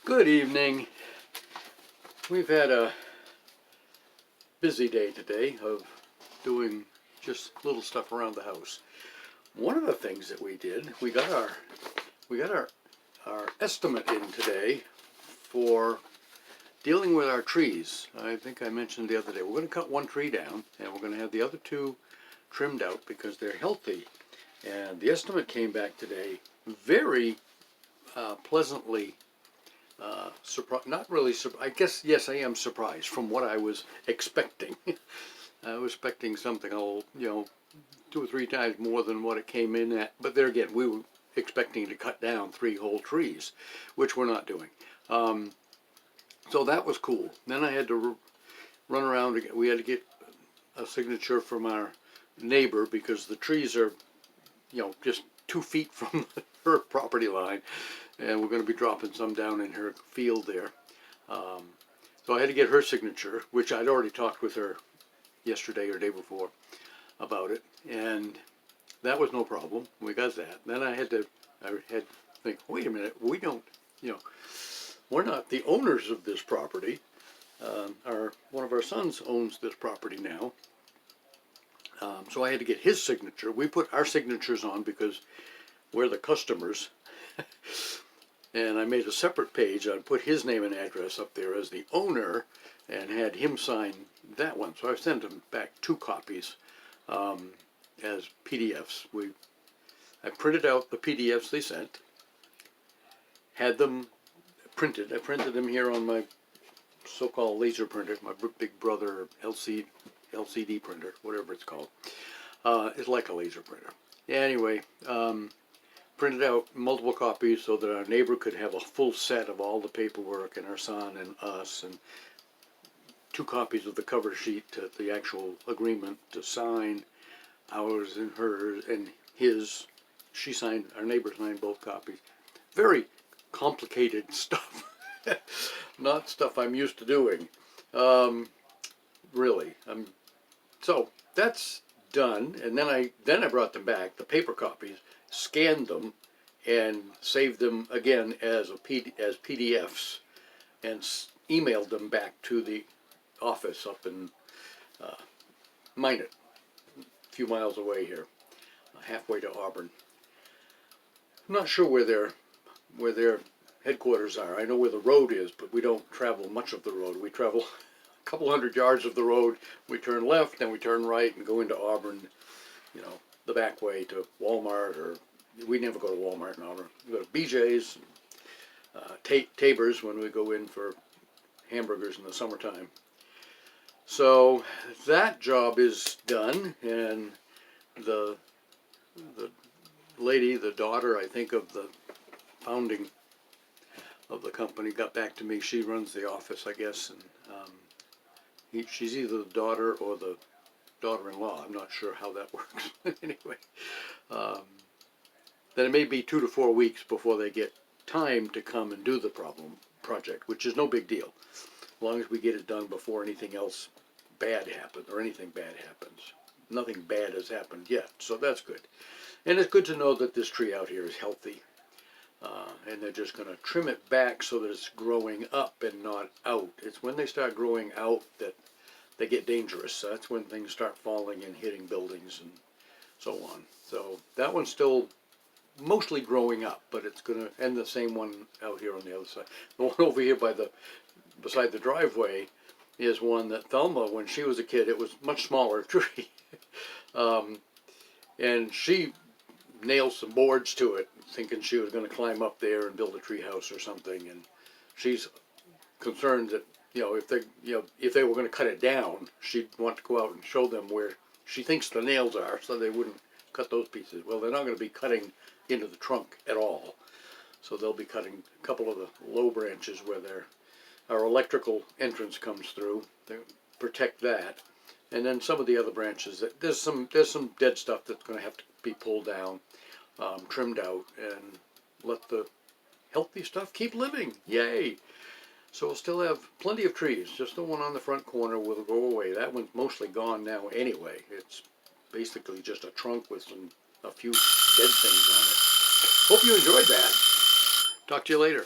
Good evening. We've had a busy day today of doing just little stuff around the house. One of the things that we did, we got our estimate in today for dealing with our trees. I think I mentioned the other day, we're going to cut one tree down and we're going to have the other two trimmed out because they're healthy. And the estimate came back today very pleasantly not really I guess, yes, I am surprised from what I was expecting. I was expecting something, 2 or 3 times more than what it came in at. But there again, we were expecting to cut down 3 whole trees, which we're not doing. So that was cool. Then I had to run around again. We had to get a signature from our neighbor because the trees are, just 2 feet from her property line. And we're going to be dropping some down in her field there. So I had to get her signature, which I'd already talked with her yesterday or day before about it, and that was no problem. We got that. Then I had to think, wait a minute, we don't, we're not the owners of this property. One of our sons owns this property now. So I had to get his signature. We put our signatures on because we're the customers. And I made a separate page. I put his name and address up there as the owner and had him sign that one. So I sent him back 2 copies as PDFs. I printed out the PDFs they sent, had them printed. I printed them here on my so-called laser printer, my Big Brother LCD printer, whatever it's called. It's like a laser printer. Anyway, printed out multiple copies so that our neighbor could have a full set of all the paperwork, and our son and us, and 2 copies of the cover sheet to the actual agreement to sign, ours and hers and his. She signed, our neighbor signed both copies. Very complicated stuff. Not stuff I'm used to doing. Really. So that's done, and then I brought them back, the paper copies, scanned them, and saved them again as PDFs, and emailed them back to the office up in Minot, a few miles away here, halfway to Auburn. I'm not sure where their headquarters are. I know where the road is, but we don't travel much of the road. We travel a couple hundred yards of the road. We turn left, then we turn right and go into Auburn, the back way to Walmart, or we never go to Walmart in Auburn. We go to BJ's, Tabor's when we go in for hamburgers in the summertime. So that job is done, and the lady, the daughter, I think, of the founding of the company, got back to me. She runs the office, I guess, and she's either the daughter or the daughter-in-law. I'm not sure how that works. Anyway, then it may be 2 to 4 weeks before they get time to come and do the project, which is no big deal, as long as we get it done before anything else bad happens, or anything bad happens. Nothing bad has happened yet, so that's good. And it's good to know that this tree out here is healthy, and they're just going to trim it back so that it's growing up and not out. It's when they start growing out that they get dangerous. That's when things start falling and hitting buildings and so on. So that one's still mostly growing up, but it's going to, and the same one out here on the other side. The one over here beside the driveway is one that Thelma, when she was a kid, it was much smaller tree. And she nailed some boards to it, thinking she was going to climb up there and build a tree house or something. And she's concerned that, if they were going to cut it down, she'd want to go out and show them where she thinks the nails are, so they wouldn't cut those pieces. Well, they're not going to be cutting into the trunk at all. So they'll be cutting a couple of the low branches where our electrical entrance comes through. They protect that. And then some of the other branches, there's some dead stuff that's going to have to be pulled down, trimmed out, and let the healthy stuff keep living. Yay! So we'll still have plenty of trees. Just the one on the front corner will go away. That one's mostly gone now anyway. It's basically just a trunk with a few dead things on it. Hope you enjoyed that. Talk to you later.